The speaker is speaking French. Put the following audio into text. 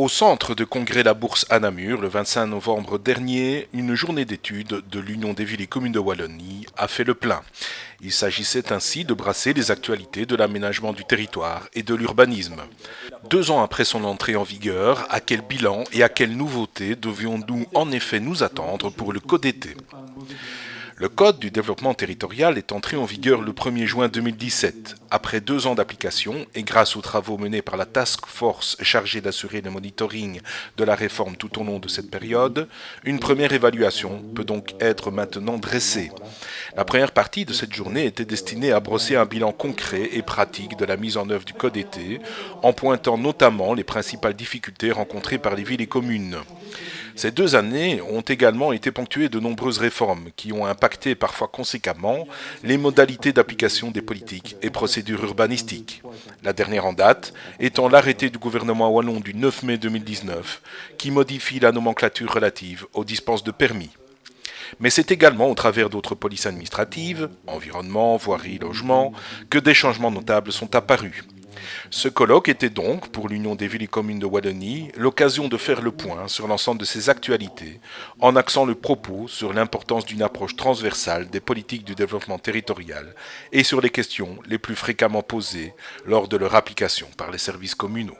Au centre de congrès La Bourse à Namur, le 25 novembre dernier, une journée d'études de l'Union des villes et communes de Wallonie a fait le plein. Il s'agissait ainsi de brasser les actualités de l'aménagement du territoire et de l'urbanisme. 2 ans après son entrée en vigueur, à quel bilan et à quelles nouveautés devions-nous en effet nous attendre pour le code été? Le Code du développement territorial est entré en vigueur le 1er juin 2017. Après 2 ans d'application et grâce aux travaux menés par la task force chargée d'assurer le monitoring de la réforme tout au long de cette période, une première évaluation peut donc être maintenant dressée. La première partie de cette journée était destinée à brosser un bilan concret et pratique de la mise en œuvre du Code été, en pointant notamment les principales difficultés rencontrées par les villes et communes. Ces 2 années ont également été ponctuées de nombreuses réformes qui ont impacté parfois conséquemment les modalités d'application des politiques et procédures urbanistiques. La dernière en date étant l'arrêté du gouvernement wallon du 9 mai 2019 qui modifie la nomenclature relative aux dispenses de permis. Mais c'est également au travers d'autres polices administratives, environnement, voirie, logement, que des changements notables sont apparus. Ce colloque était donc, pour l'Union des villes et communes de Wallonie, l'occasion de faire le point sur l'ensemble de ces actualités, en axant le propos sur l'importance d'une approche transversale des politiques du développement territorial et sur les questions les plus fréquemment posées lors de leur application par les services communaux.